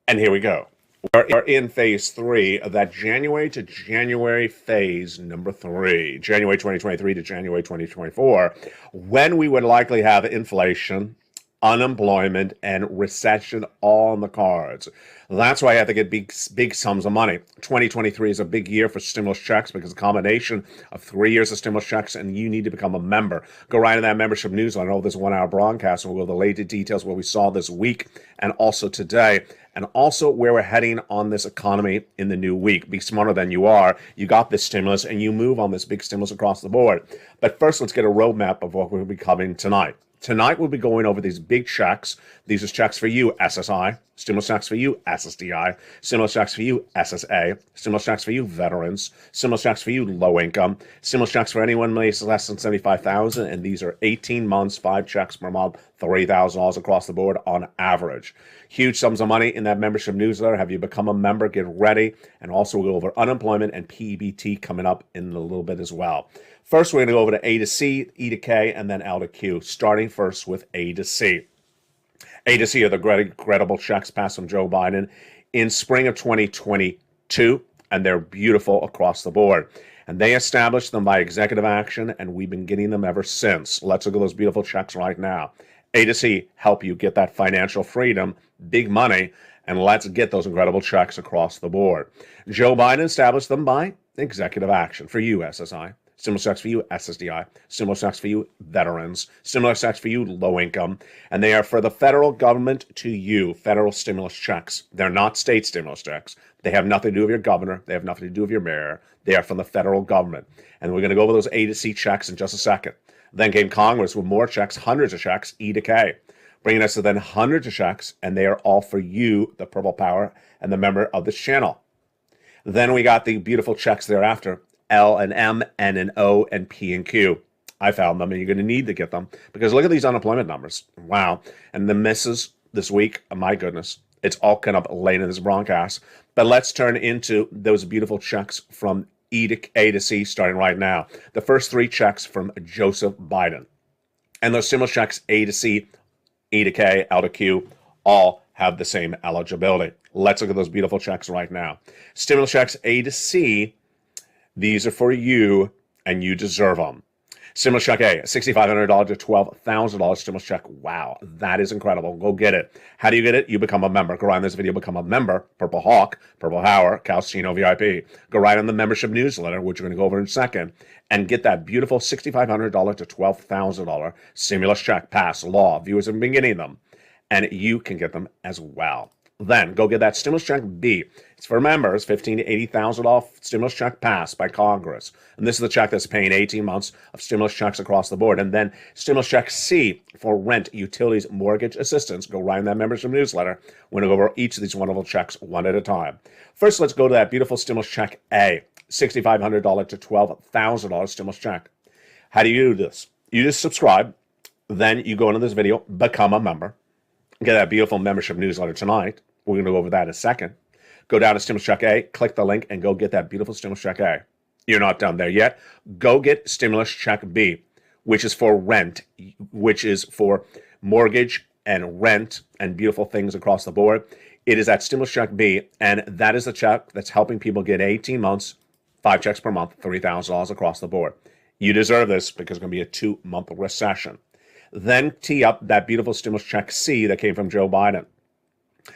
And here we go. We're in phase three of that January to January phase number three, January 2023 to January 2024, when we would likely have inflation, unemployment, and recession all on the cards. That's why I have to get big sums of money. 2023 is a big year for stimulus checks because a combination of 3 years of stimulus checks, and you need to become a member. Go right in that membership newsletter. I know this 1 hour broadcast, and we'll go the latest details what we saw this week and also today, and also where we're heading on this economy in the new week. Be smarter than you are. You got this stimulus, and you move on this big stimulus across the board. But first, let's get a roadmap of what we'll be covering tonight. Tonight, we'll be going over these big checks. These are checks for you, SSI. Stimulus checks for you, SSDI. Stimulus checks for you, SSA. Stimulus checks for you, veterans. Stimulus checks for you, low income. Stimulus checks for anyone makes less than $75,000, and these are 18 months, 5 checks per month, $3,000 across the board on average. Huge sums of money in that membership newsletter. Have you become a member? Get ready. And also, we'll go over unemployment and PEBT coming up in a little bit as well. First, we're going to go over to A to C, E to K, and then L to Q, starting first with A to C. A to C are the credible checks passed from Joe Biden in spring of 2022, and they're beautiful across the board. And they established them by executive action, and we've been getting them ever since. Let's look at those beautiful checks right now. A to C help you get that financial freedom, big money, and let's get those incredible checks across the board. Joe Biden established them by executive action for you, SSI. Stimulus checks for you, SSDI. Stimulus checks for you, veterans. Stimulus checks for you, low income. And they are for the federal government to you, federal stimulus checks. They're not state stimulus checks. They have nothing to do with your governor. They have nothing to do with your mayor. They are from the federal government. And we're going to go over those A to C checks in just a second. Then came Congress with more checks, hundreds of checks, E to K, bringing us to then hundreds of checks, and they are all for you, the Purple Power, and the member of this channel. Then we got the beautiful checks thereafter, L and M, N and O, and P and Q. I found them, and you're going to need to get them because look at these unemployment numbers. Wow. And the misses this week, my goodness, it's all coming up late in this broadcast. But let's turn into those beautiful checks from A to C starting right now. The first 3 checks from Joseph Biden. And those stimulus checks, A to C, E to K, L to Q, all have the same eligibility. Let's look at those beautiful checks right now. Stimulus checks, A to C, these are for you, and you deserve them. Stimulus check A, $6,500 to $12,000 stimulus check. Wow, that is incredible. Go get it. How do you get it? You become a member. Go right on this video, become a member. Purple Hawk, Purple Power, Calcino VIP. Go right on the membership newsletter, which we're going to go over in a second, and get that beautiful $6,500 to $12,000 stimulus check. Pass law. Viewers have been getting them, and you can get them as well. Then go get that stimulus check B. It's for members, $15,000 to $80,000 stimulus check passed by Congress. And this is the check that's paying 18 months of stimulus checks across the board. And then stimulus check C for rent, utilities, mortgage assistance. Go right in that membership newsletter. We're going to go over each of these wonderful checks one at a time. First, let's go to that beautiful stimulus check A, $6,500 to $12,000 stimulus check. How do you do this? You just subscribe. Then you go into this video, become a member. Get that beautiful membership newsletter tonight. We're going to go over that in a second. Go down to Stimulus Check A, click the link, and go get that beautiful Stimulus Check A. You're not done there yet. Go get Stimulus Check B, which is for rent, which is for mortgage and rent and beautiful things across the board. It is that Stimulus Check B, and that is the check that's helping people get 18 months, 5 checks per month, $3,000 across the board. You deserve this because it's going to be a 2-month recession. Then tee up that beautiful Stimulus Check C that came from Joe Biden.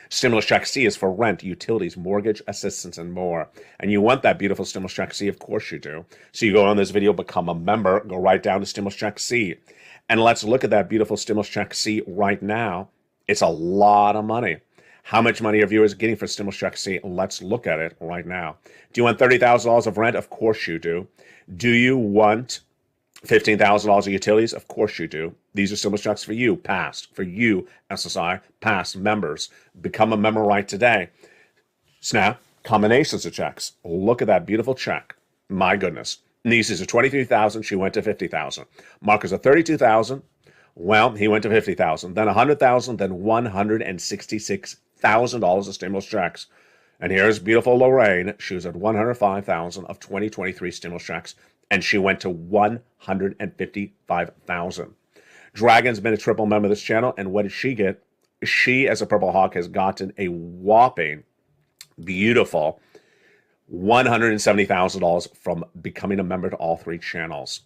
Stimulus Check C is for rent, utilities, mortgage assistance, and more. And you want that beautiful Stimulus Check C, of course you do. So you go on this video, become a member, go right down to Stimulus Check C. And let's look at that beautiful Stimulus Check C right now. It's a lot of money. How much money are viewers getting for Stimulus Check C? Let's look at it right now. Do you want $30,000 of rent? Of course you do. Do you want $15,000 of utilities? Of course you do. These are stimulus checks for you, past. For you, SSI, past members. Become a member right today. Snap, combinations of checks. Look at that beautiful check. My goodness. Nieces are $23,000. She went to $50,000. Marcus are $32,000. Well, he went to $50,000. Then $100,000. Then $166,000 of stimulus checks. And here's beautiful Lorraine. She was at $105,000 of 2023 stimulus checks, and she went to $155,000. Dragon's been a triple member of this channel, and what did she get? she, as a Purple Hawk, has gotten a whopping, beautiful $170,000 from becoming a member to all three channels.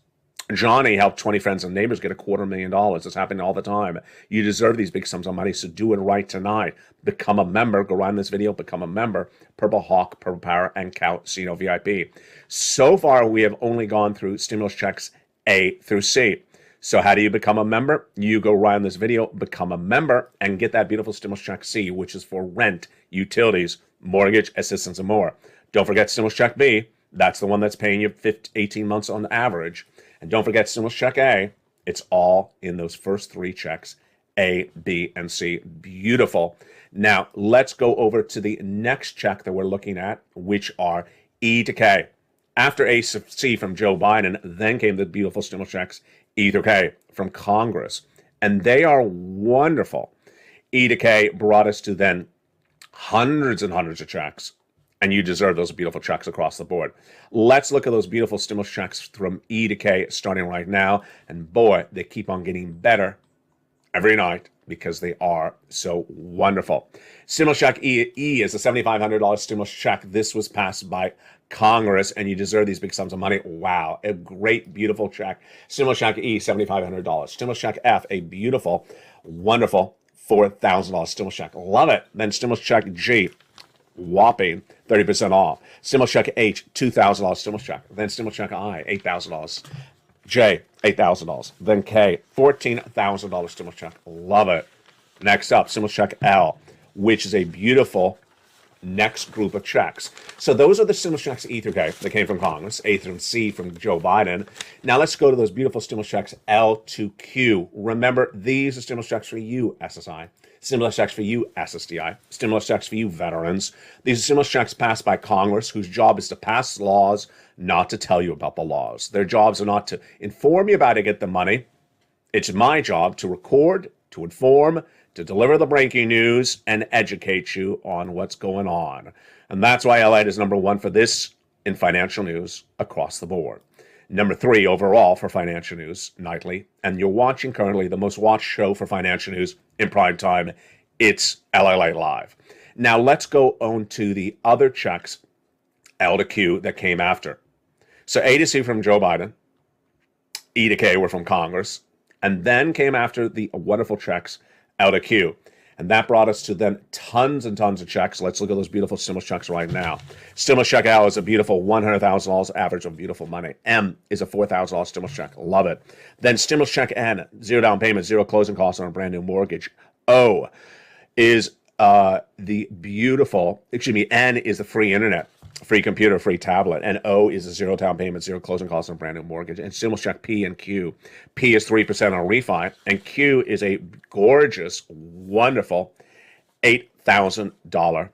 Johnny helped 20 friends and neighbors get $250,000. It's happening all the time. You deserve these big sums of money, so do it right tonight. Become a member. Go around this video. Become a member. Purple Hawk, Purple Power, and Casino VIP. So far, we have only gone through stimulus checks A through C. So how do you become a member? You go right on this video, become a member, and get that beautiful stimulus check C, which is for rent, utilities, mortgage, assistance, and more. Don't forget stimulus check B. That's the one that's paying you 18 months on average. And don't forget stimulus check A. It's all in those first three checks, A, B, and C. Beautiful. Now, let's go over to the next check that we're looking at, which are E to K. After A to C from Joe Biden, then came the beautiful stimulus checks, E to K from Congress. And they are wonderful. E to K brought us to then hundreds and hundreds of checks. And you deserve those beautiful checks across the board. Let's look at those beautiful stimulus checks from E to K starting right now. And boy, they keep on getting better every night because they are so wonderful. Stimulus check E is a $7,500 stimulus check. This was passed by Congress, and you deserve these big sums of money. Wow, a great, beautiful check. Stimulus check E, $7,500. Stimulus check F, a beautiful, wonderful $4,000 stimulus check. Love it. Then stimulus check G, whopping 30% off. Stimulus check H, $2,000 stimulus check. Then stimulus check I, $8,000. J, $8,000. Then K, $14,000 stimulus check. Love it. Next up, stimulus check L, which is a beautiful next group of checks. So those are the stimulus checks E through K that came from Congress, A through C from Joe Biden. Now let's go to those beautiful stimulus checks L to Q. Remember, these are stimulus checks for you, SSI. Stimulus checks for you, SSDI. Stimulus checks for you, veterans. These are stimulus checks passed by Congress, whose job is to pass laws, not to tell you about the laws. Their jobs are not to inform you about how to get the money. It's my job to record, to inform, to deliver the breaking news, and educate you on what's going on. And that's why LALATE is number one for this in financial news across the board. Number three overall for financial news nightly. And you're watching currently the most watched show for financial news in prime time. It's LALATE Live. Now let's go on to the other checks, L to Q, that came after. So A to C from Joe Biden, E to K were from Congress, and then came after the wonderful checks, L to Q. And that brought us to then tons and tons of checks. Let's look at those beautiful stimulus checks right now. Stimulus check L is a beautiful $100,000 average of beautiful money. M is a $4,000 stimulus check. Love it. Then stimulus check N, zero down payment, zero closing costs on a brand new mortgage. O is the beautiful, N is the free internet, free computer, free tablet, and O is a zero down payment, zero closing costs on a brand new mortgage. And stimulus check P and Q. P is 3% on refi, and Q is a gorgeous, wonderful $8,000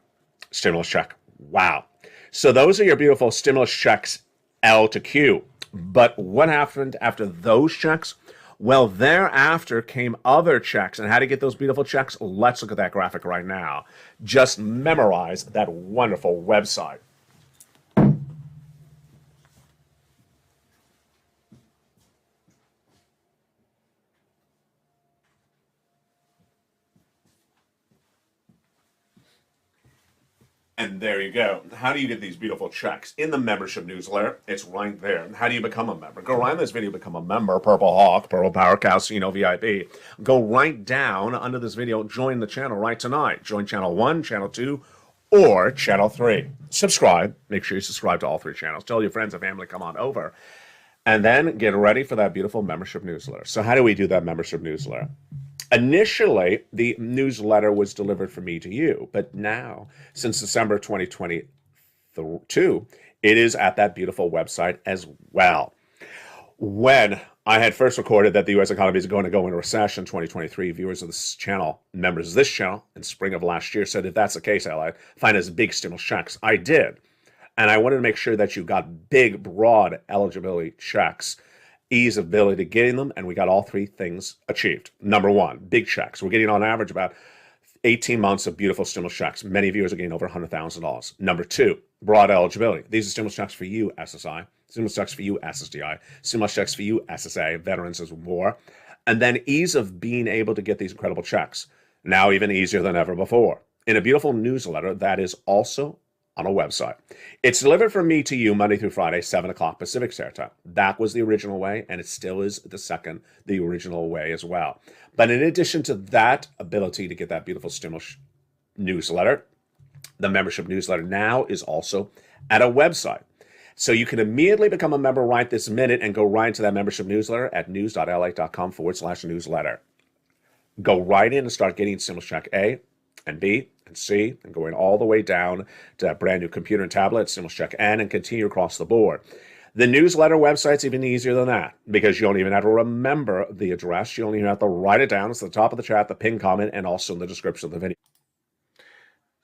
stimulus check. Wow. So those are your beautiful stimulus checks L to Q. But what happened after those checks? Well, thereafter came other checks. And how to get those beautiful checks? Let's look at that graphic right now. Just memorize that wonderful website. And there you go. How do you get these beautiful checks? In the membership newsletter, it's right there. How do you become a member? Go right in this video, become a member, Purple Hawk, Purple Power, Casino VIP. Go right down under this video, join the channel right tonight. Join channel 1, channel 2, or channel 3. Subscribe. Make sure you subscribe to all 3 channels. Tell your friends and family, come on over. And then get ready for that beautiful membership newsletter. So how do we do that membership newsletter? Initially, the newsletter was delivered from me to you, but now, since December 2022, it is at that beautiful website as well. When I had first recorded that the U.S. economy is going to go into recession 2023, viewers of this channel, members of this channel, in spring of last year said, if that's the case, I'll find as big stimulus checks. I did. And I wanted to make sure that you got big, broad eligibility checks, ease of ability to getting them, and we got all 3 things achieved. Number 1, big checks. We're getting on average about 18 months of beautiful stimulus checks. Many viewers are getting over $100,000. Number 2, broad eligibility. These are stimulus checks for you, SSI. Stimulus checks for you, SSDI. Stimulus checks for you, SSA, veterans as more. And then ease of being able to get these incredible checks. now even easier than ever before, in a beautiful newsletter that is also on a website. It's delivered from me to you Monday through Friday, 7 o'clock Pacific Standard Time. That was the original way, and it still is the original way as well. But in addition to that ability to get that beautiful stimulus newsletter, the membership newsletter now is also at a website. So you can immediately become a member right this minute and go right into that membership newsletter at news.lalate.com/newsletter. Go right in and start getting stimulus check A and B and C and going all the way down to that brand new computer and tablet, stimulus check N, and continue across the board. The newsletter website's even easier than that because you don't even have to remember the address. You only have to write it down. It's at the top of the chat, the pinned comment, and also in the description of the video.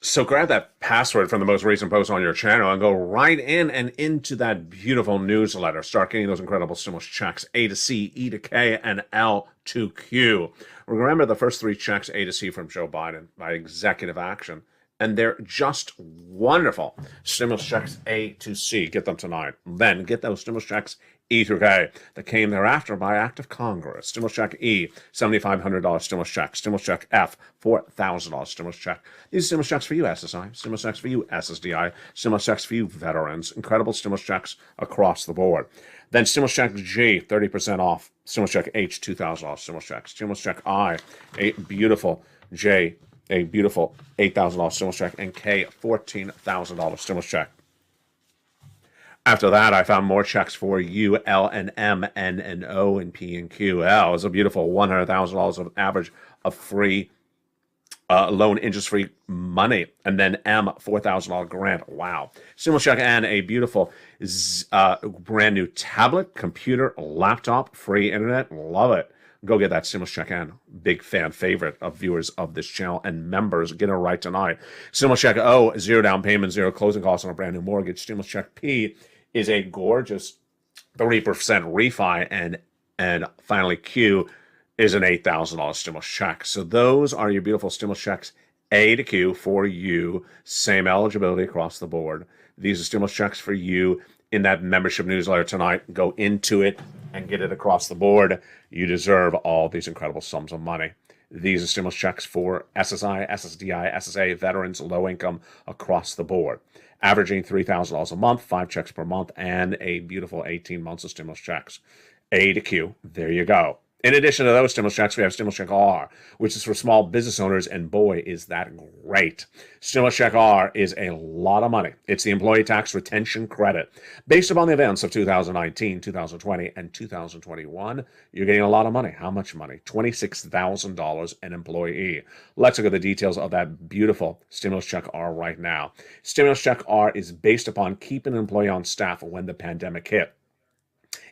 So grab that password from the most recent post on your channel and go right in and into that beautiful newsletter. Start getting those incredible stimulus checks, A to C, E to K, and L to Q. Remember the first 3 checks, A to C from Joe Biden by executive action, and they're just wonderful. Stimulus checks A to C, get them tonight. Then get those stimulus checks E through K that came thereafter by act of Congress. Stimulus check E, $7,500 stimulus check. Stimulus check F, $4,000 stimulus check. These are stimulus checks for you, SSI. Stimulus checks for you, SSDI. Stimulus checks for you, veterans. Incredible stimulus checks across the board. Then stimulus check G, 30% off. Stimulus check H, $2,000 stimulus check. Stimulus check I, a beautiful J, a beautiful $8,000 stimulus check. And K, $14,000 stimulus check. After that, I found more checks for U, L, and M, N, and O, and P, and Q. L is a beautiful $100,000 of average of free loan interest-free money. And then M, $4,000 grant. Wow. Stimulus check N, a beautiful brand new tablet, computer, laptop, free internet. Love it. Go get that stimulus check N. Big fan favorite of viewers of this channel and members. Get it right tonight. Stimulus check O, 0 down payment, 0 closing costs on a brand new mortgage. Stimulus check P is a gorgeous 30% refi, and finally Q is an $8,000 stimulus check. So those are your beautiful stimulus checks A to Q for you. Same eligibility across the board. These are stimulus checks for you in that membership newsletter tonight. Go into it and get it across the board. You deserve all these incredible sums of money. These are stimulus checks for SSI, SSDI, SSA, veterans, low income across the board. Averaging $3,000 a month, 5 checks per month, and a beautiful 18 months of stimulus checks. A to Q, there you go. In addition to those stimulus checks, we have stimulus check R, which is for small business owners, and boy, is that great. Stimulus check R is a lot of money. It's the employee tax retention credit. Based upon the events of 2019, 2020, and 2021, you're getting a lot of money. How much money? $26,000 an employee. Let's look at the details of that beautiful stimulus check R right now. Stimulus check R is based upon keeping an employee on staff when the pandemic hit.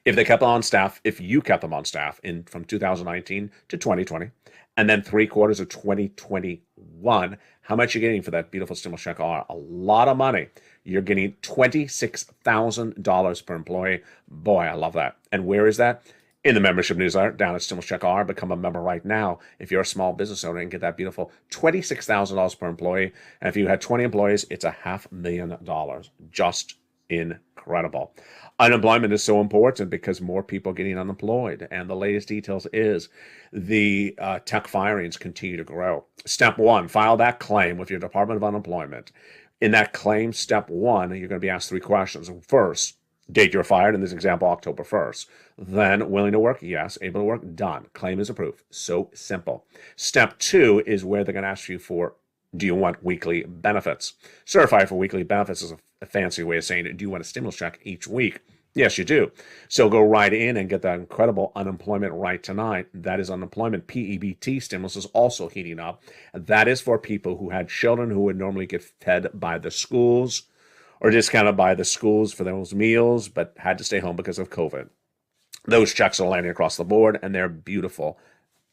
If they kept them on staff, if you kept them on staff from 2019 to 2020, and then 3 quarters of 2021, how much are you getting for that beautiful stimulus check R? A lot of money. You're getting $26,000 per employee. Boy, I love that. And where is that? In the membership newsletter down at Stimulus Check R. Become a member right now if you're a small business owner and get that beautiful $26,000 per employee. And if you had 20 employees, it's $500,000. Just incredible. Unemployment is so important because more people are getting unemployed. And the latest details is the tech firings continue to grow. Step 1, file that claim with your Department of Unemployment. In that claim, step 1, you're going to be asked 3 questions. First, date you're fired, in this example, October 1st. Then, willing to work? Yes. Able to work? Done. Claim is approved. So simple. Step 2 is where they're going to ask you for, do you want weekly benefits? Certify for weekly benefits is a fancy way of saying, do you want a stimulus check each week? Yes, you do. So go right in and get that incredible unemployment right tonight. That is unemployment. PEBT stimulus is also heating up. That is for people who had children who would normally get fed by the schools or discounted by the schools for those meals, but had to stay home because of COVID. Those checks are landing across the board, and they're beautiful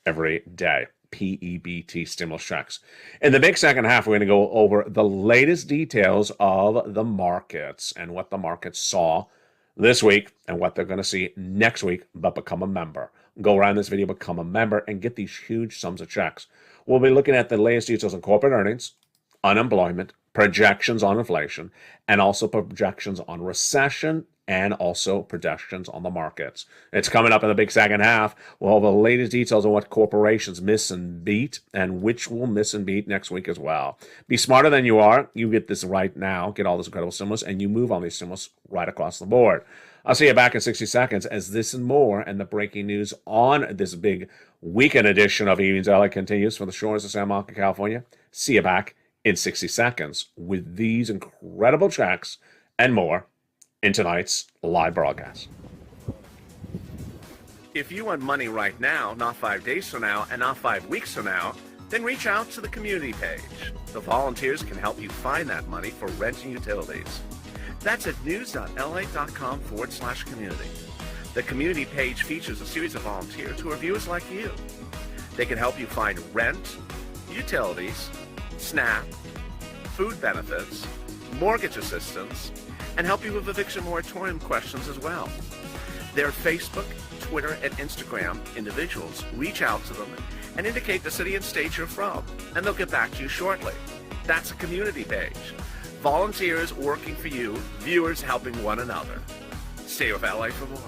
every day. PEBT stimulus checks. In the big second half, we're going to go over the latest details of the markets and what the markets saw this week and what they're going to see next week, but become a member. Go around this video, become a member, and get these huge sums of checks. We'll be looking at the latest details on corporate earnings, unemployment, projections on inflation, and also projections on recession and also projections on the markets. It's coming up in the big second half. We'll have the latest details on what corporations miss and beat and which will miss and beat next week as well. Be smarter than you are. You get this right now, get all this incredible stimulus, and you move on these stimulus right across the board. I'll see you back in 60 seconds as this and more and the breaking news on this big weekend edition of Evenings LA continues from the shores of San Monica, California. See you back in 60 seconds with these incredible checks and more in tonight's live broadcast. If you want money right now, not 5 days from now, and not 5 weeks from now, then reach out to the community page. The volunteers can help you find that money for rent and utilities. That's at news.la.com/community. The community page features a series of volunteers who are viewers like you. They can help you find rent, utilities, SNAP, food benefits, mortgage assistance, and help you with eviction moratorium questions as well. Their Facebook, Twitter, and Instagram individuals reach out to them and indicate the city and state you're from, and they'll get back to you shortly. That's a community page. Volunteers working for you, viewers helping one another. Stay with LA for more.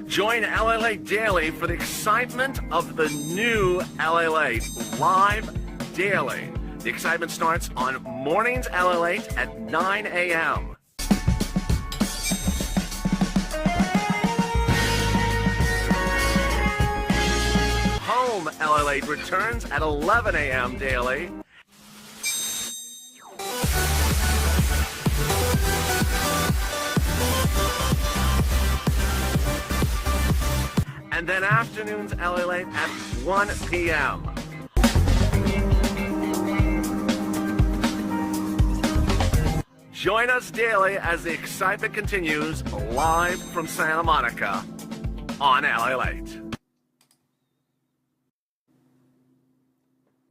Join LALATE Daily for the excitement of the new LALATE live daily. The excitement starts on mornings LALATE at 9 a.m. Home LALATE returns at 11 a.m. daily. And then afternoons LALATE at 1 p.m. Join us daily as the excitement continues live from Santa Monica on LALATE.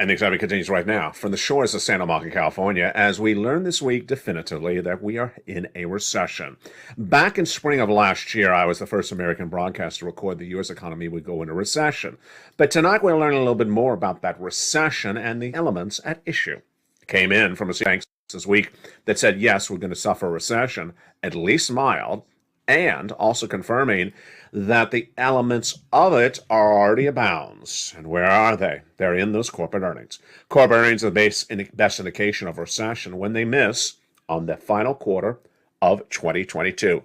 And the excitement continues right now from the shores of Santa Monica, California, as we learn this week definitively that we are in a recession. Back in spring of last year, I was the first American broadcaster to record the U.S. economy would go into recession. But tonight we're learning a little bit more about that recession and the elements at issue. Came in from a bank this week that said, yes, we're going to suffer a recession, at least mild, and also confirming that the elements of it are already abounds. And where are they? They're in those corporate earnings. Corporate earnings are the best indication of recession when they miss on the final quarter of 2022.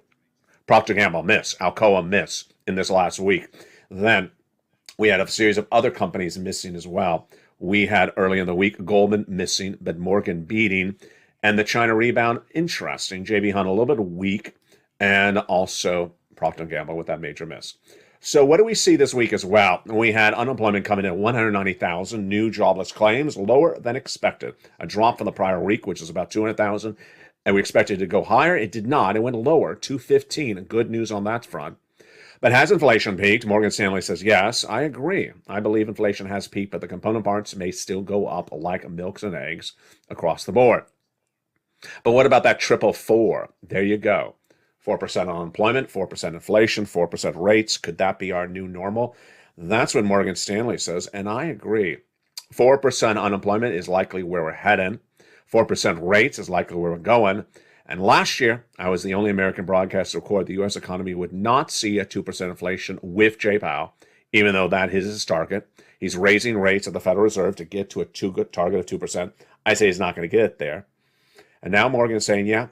Procter & Gamble miss, Alcoa miss in this last week. Then we had a series of other companies missing as well. We had early in the week Goldman missing, but Morgan beating, and the China rebound, interesting. JB Hunt a little bit weak, and also Procter & Gamble with that major miss. So what do we see this week as well? We had unemployment coming in at 190,000 new jobless claims, lower than expected. A drop from the prior week, which is about 200,000, and we expected it to go higher. It did not. It went lower, 215. Good news on that front. But has inflation peaked? Morgan Stanley says, yes, I agree. I believe inflation has peaked, but the component parts may still go up like milks and eggs across the board. But what about that triple four? There you go. 4% unemployment, 4% inflation, 4% rates. Could that be our new normal? That's what Morgan Stanley says, and I agree. 4% unemployment is likely where we're heading. 4% rates is likely where we're going. And last year, I was the only American broadcaster to record the U.S. economy would not see a 2% inflation with Jay Powell, even though that is his target. He's raising rates at the Federal Reserve to get to a target of 2%. I say he's not going to get it there. And now Morgan is saying, yeah,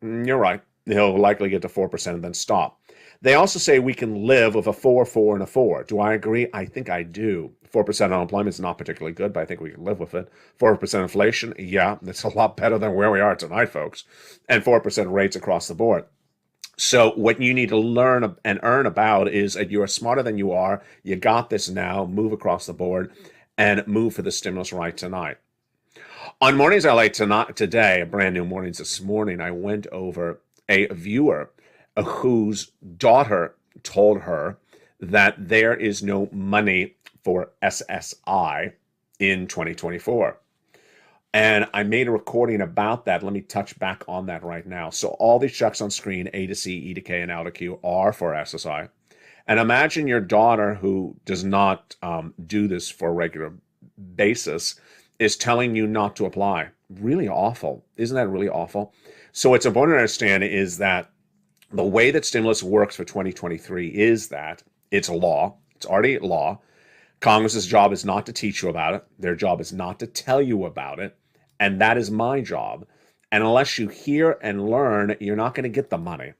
you're right. He'll likely get to 4% and then stop. They also say we can live with a 4, 4, and a 4. Do I agree? I think I do. 4% unemployment is not particularly good, but I think we can live with it. 4% inflation, yeah, that's a lot better than where we are tonight, folks. And 4% rates across the board. So what you need to learn and earn about is that you are smarter than you are. You got this now. Move across the board and move for the stimulus right tonight. On Mornings LA today, a brand new Mornings this morning, I went over a viewer whose daughter told her that there is no money for SSI in 2024. And I made a recording about that. Let me touch back on that right now. So all these checks on screen, A to C, E to K, and L to Q, are for SSI. And imagine your daughter, who does not do this for a regular basis, is telling you not to apply. really awful. Isn't that really awful? So what's important to understand is that the way that stimulus works for 2023 is that it's a law. It's already a law. Congress's job is not to teach you about it. Their job is not to tell you about it. And that is my job. And unless you hear and learn, you're not going to get the money.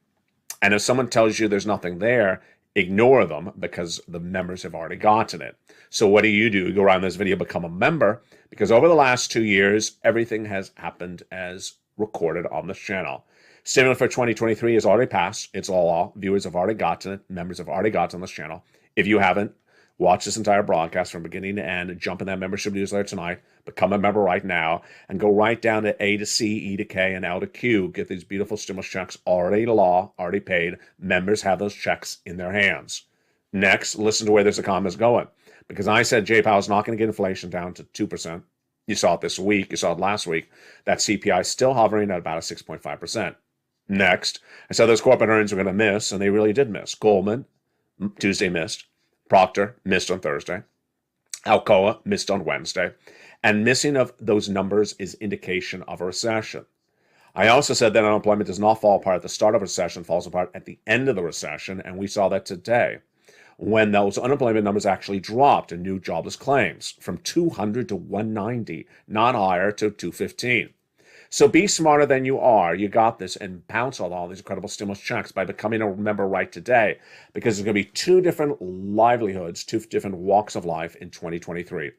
And if someone tells you there's nothing there, ignore them because the members have already gotten it. So what do? You go around this video, become a member, because over the last 2 years, everything has happened as recorded on this channel. Stimulus for 2023 has already passed. It's all law. Viewers have already gotten it. Members have already gotten this channel. If you haven't, watch this entire broadcast from beginning to end. Jump in that membership newsletter tonight. Become a member right now. And go right down to A to C, E to K, and L to Q. Get these beautiful stimulus checks already to law, already paid. Members have those checks in their hands. Next, listen to where this economy is going. Because I said Jay Powell's not going to get inflation down to 2%. You saw it this week. You saw it last week. That CPI is still hovering at about a 6.5%. Next, I said those corporate earnings were going to miss, and they really did miss. Goldman, Tuesday missed. Procter missed on Thursday. Alcoa missed on Wednesday. And missing of those numbers is indication of a recession. I also said that unemployment does not fall apart at the start of a recession, falls apart at the end of the recession, and we saw that today when those unemployment numbers actually dropped in new jobless claims from 200 to 190, not higher, to 215. So be smarter than you are. You got this, and pounce on all these incredible stimulus checks by becoming a member right today, because there's going to be two different livelihoods, two different walks of life in 2023.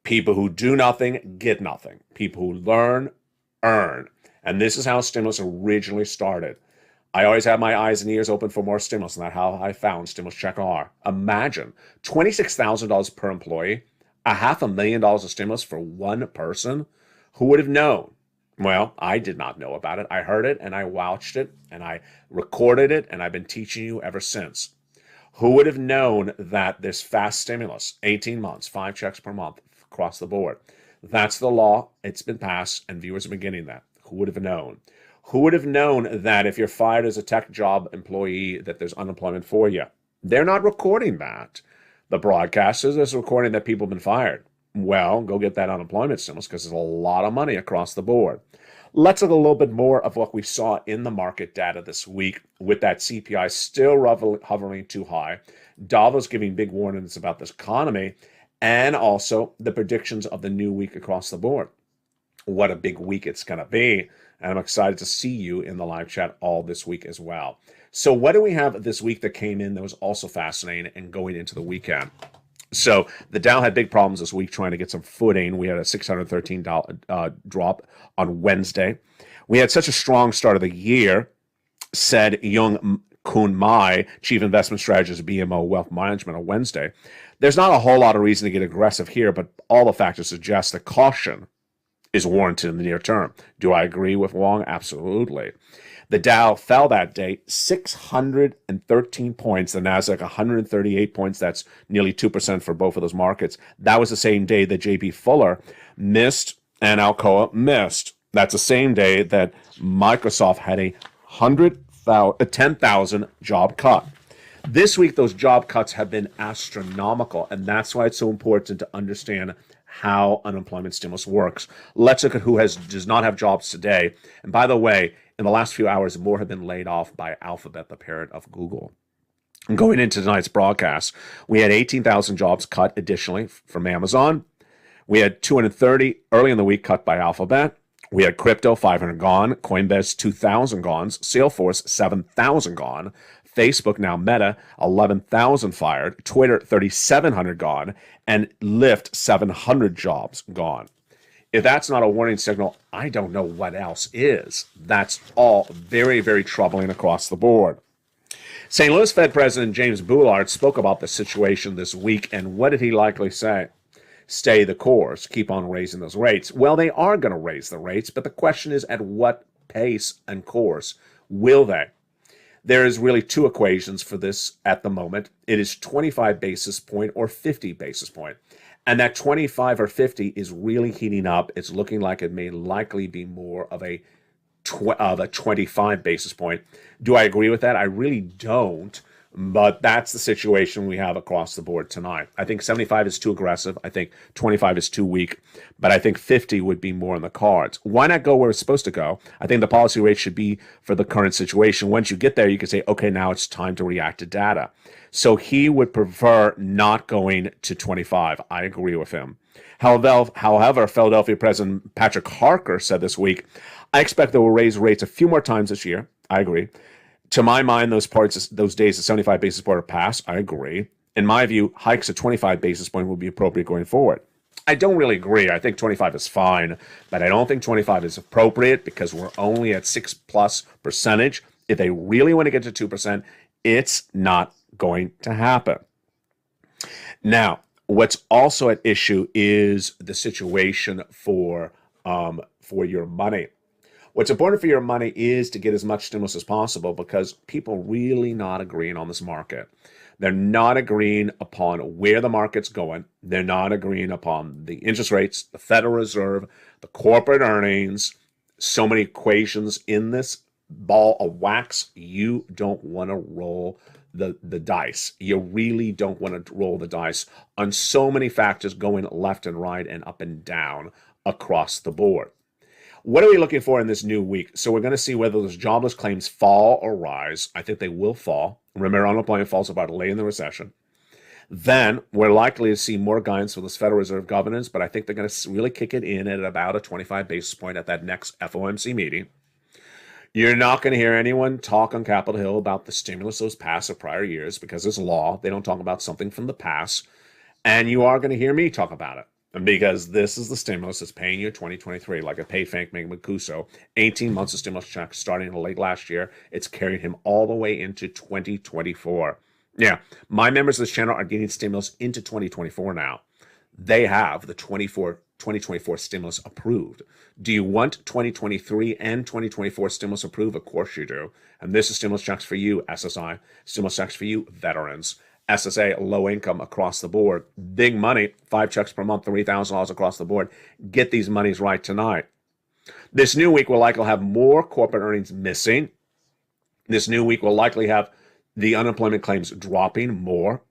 People who do nothing get nothing. People who learn, earn. And this is how stimulus originally started. I always have my eyes and ears open for more stimulus, and that's how I found Stimulus Check R. Imagine $26,000 per employee, $500,000 of stimulus for one person. Who would have known? Well, I did not know about it. I heard it, and I watched it, and I recorded it, and I've been teaching you ever since. Who would have known that this fast stimulus, 18 months, 5 checks per month across the board, that's the law. It's been passed, and viewers are beginning that. Who would have known? Who would have known that if you're fired as a tech job employee, that there's unemployment for you? They're not recording that. The broadcasters are recording that people have been fired. Well, go get that unemployment stimulus because there's a lot of money across the board. Let's look a little bit more of what we saw in the market data this week with that CPI still hovering too high. Davos giving big warnings about this economy and also the predictions of the new week across the board. What a big week it's going to be. And I'm excited to see you in the live chat all this week as well. So what do we have this week that came in that was also fascinating and going into the weekend? So the Dow had big problems this week trying to get some footing. We had a $613 drop on Wednesday. We had such a strong start of the year, said Young Kun Mai, Chief Investment Strategist at BMO Wealth Management, on Wednesday. There's not a whole lot of reason to get aggressive here, but all the factors suggest that caution is warranted in the near term. Do I agree with Wong? Absolutely. The Dow fell that day 613 points. The Nasdaq 138 points. That's nearly 2% for both of those markets. That was the same day that J.P. Fuller missed and Alcoa missed. That's the same day that Microsoft had a 10,000 job cut. This week, those job cuts have been astronomical, and that's why it's so important to understand how unemployment stimulus works. Let's look at who does not have jobs today. And by the way, in the last few hours, more have been laid off by Alphabet, the parent of Google. And going into tonight's broadcast, we had 18,000 jobs cut additionally from Amazon. We had 230 early in the week cut by Alphabet. We had crypto, 500 gone. Coinbase, 2,000 gone. Salesforce, 7,000 gone. Facebook, now Meta, 11,000 fired. Twitter, 3,700 gone. And Lyft, 700 jobs gone. If that's not a warning signal, I don't know what else is. That's all very, very troubling across the board. St. Louis Fed President James Bullard spoke about the situation this week, and what did he likely say? Stay the course, keep on raising those rates. Well, they are going to raise the rates, but the question is at what pace and course will they? There is really two equations for this at the moment. It is 25 basis point or 50 basis point. And that 25 or 50 is really heating up. It's looking like it may likely be more of a 25 basis point. Do I agree with that? I really don't. But that's the situation we have across the board tonight. I think 75 is too aggressive. I think 25 is too weak. But I think 50 would be more in the cards. Why not go where it's supposed to go? I think the policy rate should be for the current situation. Once you get there, you can say, okay, now it's time to react to data. So he would prefer not going to 25. I agree with him. However, Philadelphia President Patrick Harker said this week, I expect they will raise rates a few more times this year. I agree. To my mind, those days of 75 basis point are past. I agree. In my view, hikes at 25 basis point will be appropriate going forward. I don't really agree. I think 25 is fine, but I don't think 25 is appropriate because we're only at 6+%. If they really want to get to 2%, it's not going to happen. Now, what's also at issue is the situation for your money. What's important for your money is to get as much stimulus as possible because people really not agreeing on this market. They're not agreeing upon where the market's going. They're not agreeing upon the interest rates, the Federal Reserve, the corporate earnings, so many equations in this ball of wax. You don't want to roll the dice. You really don't want to roll the dice on so many factors going left and right and up and down across the board. What are we looking for in this new week? So we're going to see whether those jobless claims fall or rise. I think they will fall. Remember, unemployment falls about late in the recession. Then we're likely to see more guidance from this Federal Reserve governance, but I think they're going to really kick it in at about a 25 basis point at that next FOMC meeting. You're not going to hear anyone talk on Capitol Hill about the stimulus that was passed in prior years because it's law. They don't talk about something from the past. And you are going to hear me talk about it. Because this is the stimulus that's paying you 2023, like it paid Frank Mancuso 18 months of stimulus checks starting late last year. It's carried him all the way into 2024. Yeah, my members of this channel are getting stimulus into 2024 now. They have the 2024 stimulus approved. Do you want 2023 and 2024 stimulus approved? Of course you do. And this is stimulus checks for you, SSI, stimulus checks for you, veterans. SSA, low income across the board. Big money, 5 checks per month, $3,000 across the board. Get these monies right tonight. This new week will likely have more corporate earnings missing. This new week will likely have the unemployment claims dropping more.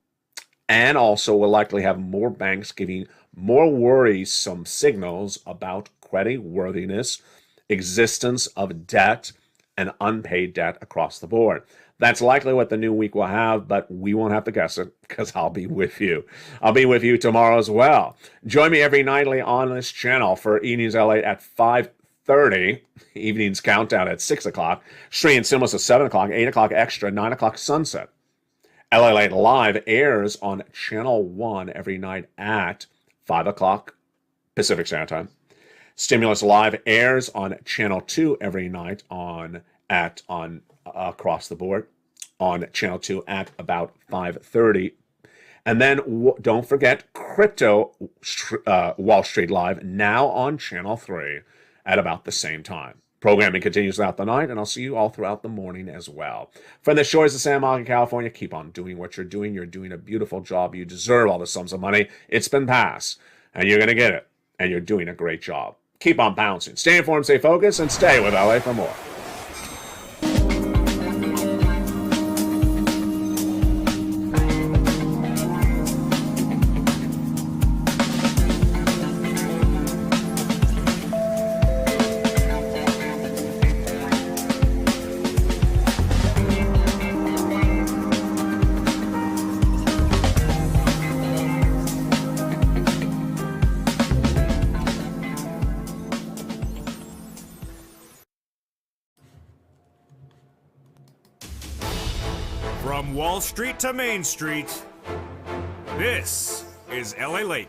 And also will likely have more banks giving more worrisome signals about credit worthiness, existence of debt, and unpaid debt across the board. That's likely what the new week will have, but we won't have to guess it because I'll be with you. I'll be with you tomorrow as well. Join me every nightly on this channel for Evenings LA at 5:30, Evenings Countdown at 6 o'clock, Stream Stimulus at 7 o'clock, 8 o'clock Extra, 9 o'clock Sunset. LALATE Live airs on Channel 1 every night at 5 o'clock Pacific Standard Time. Stimulus Live airs on Channel 2 every night across the board on Channel 2 at about 5:30. And then don't forget Crypto Wall Street Live now on Channel 3 at about the same time. Programming continues throughout the night, and I'll see you all throughout the morning as well. From the shores of San Marcos, California, keep on doing what you're doing. You're doing a beautiful job. You deserve all the sums of money. It's been passed, and you're going to get it, and you're doing a great job. Keep on bouncing. Stay informed, stay focused, and stay with LA for more. From Wall Street to Main Street, this is LALATE.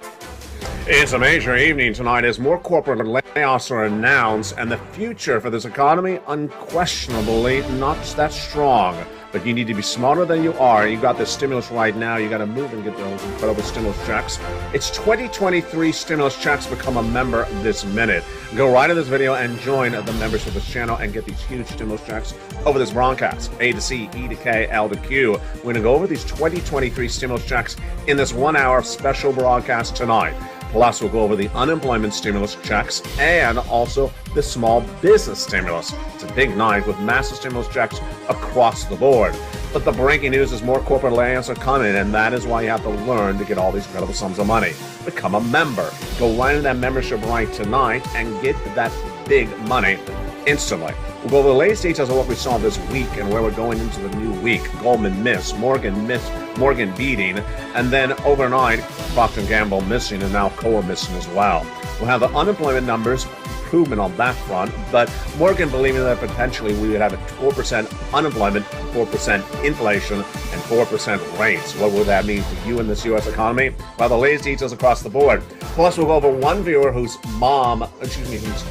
It's a major evening tonight as more corporate layoffs are announced, and the future for this economy unquestionably not that strong. But you need to be smarter than you are. You got this stimulus right now. You got to move and get those incredible stimulus checks. It's 2023 stimulus checks. Become a member this minute. Go right in this video and join the members of this channel and get these huge stimulus checks over this broadcast. A to C, E to K, L to Q. We're going to go over these 2023 stimulus checks in this 1 hour special broadcast tonight. Plus, we'll go over the unemployment stimulus checks and also the small business stimulus. It's a big night with massive stimulus checks across the board. But the breaking news is more corporate layoffs are coming, and that is why you have to learn to get all these incredible sums of money. Become a member. Go right into that membership right tonight and get that big money instantly. We'll go over the latest details of what we saw this week and where we're going into the new week. Goldman missed, Morgan beating, and then overnight, Procter & Gamble missing, and now Alcoa missing as well. We'll have the unemployment numbers, improvement on that front, but Morgan believing that potentially we would have a 4% unemployment, 4% inflation, and 4% rates. What would that mean for you in this U.S. economy? Well, the latest details across the board. Plus, we'll go over one viewer whose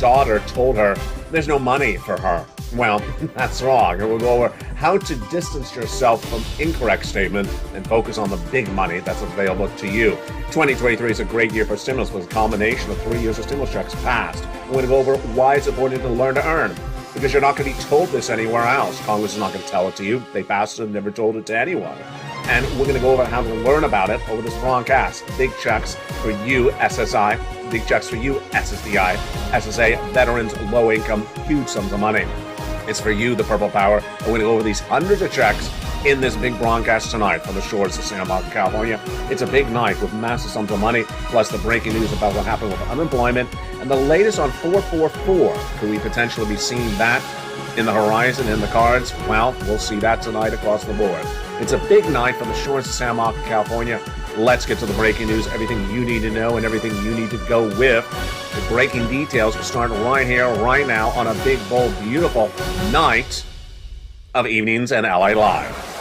daughter told her there's no money for her. Well, that's wrong. And we'll go over how to distance yourself from incorrect statement and focus on the big money that's available to you. 2023 is a great year for stimulus with a combination of 3 years of stimulus checks passed. We're going to go over why it's important to learn to earn. Because you're not going to be told this anywhere else. Congress is not going to tell it to you. They passed it and never told it to anyone. And we're going to go over how to learn about it over this broadcast. Big checks for you, SSI. Big checks for you, SSDI. SSA, veterans, low income, huge sums of money. It's for you, the Purple Power. And we're going to go over these hundreds of checks in this big broadcast tonight from the shores of Santa Monica, California. It's a big night with massive sums of money, plus the breaking news about what happened with unemployment, and the latest on 444. Could we potentially be seeing that in the horizon, in the cards? Well, we'll see that tonight across the board. It's a big night from the shores of Santa Monica, California. Let's get to the breaking news, everything you need to know and everything you need to go with. The breaking details will start right here, right now, on a big, bold, beautiful night of Evenings and LA Live.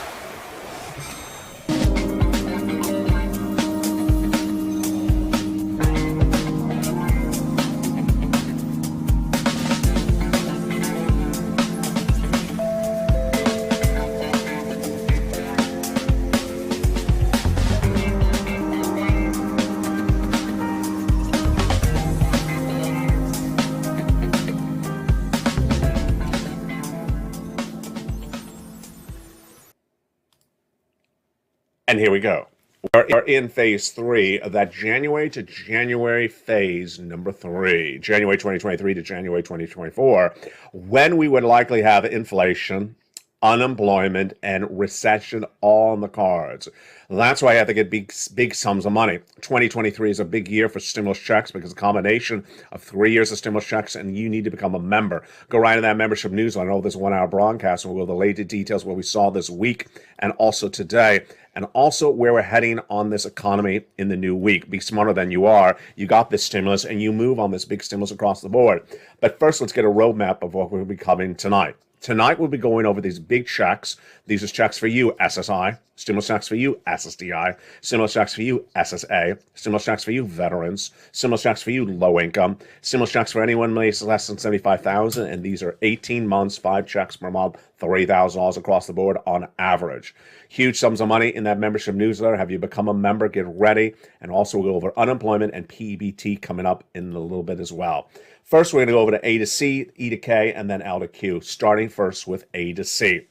And here we go. We're in phase 3 of that January to January phase number 3, January 2023 to January 2024, when we would likely have inflation, unemployment, and recession all on the cards. That's why I have to get big sums of money. 2023 is a big year for stimulus checks because it's a combination of 3 years of stimulus checks, and you need to become a member. Go right to that membership newsletter over this 1 hour broadcast, and we'll go over the latest details what we saw this week and also today, and also where we're heading on this economy in the new week. Be smarter than you are. You got this stimulus, and you move on this big stimulus across the board. But first, let's get a roadmap of what will be coming tonight. Tonight, we'll be going over these big checks. These are checks for you, SSI. Stimulus checks for you, SSDI. Stimulus checks for you, SSA. Stimulus checks for you, veterans. Stimulus checks for you, low income. Stimulus checks for anyone makes less than $75,000, and these are 18 months, 5 checks per month, $3,000 across the board on average. Huge sums of money in that membership newsletter. Have you become a member? Get ready. And also, we'll go over unemployment and PEBT coming up in a little bit as well. First, we're going to go over to A to C, E to K, and then L to Q, starting first with A to C.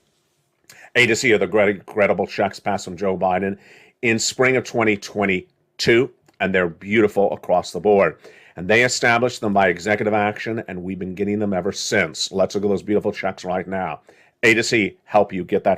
A to C are the incredible checks passed from Joe Biden in spring of 2022, and they're beautiful across the board. And they established them by executive action, and we've been getting them ever since. Let's look at those beautiful checks right now. A to C help you get that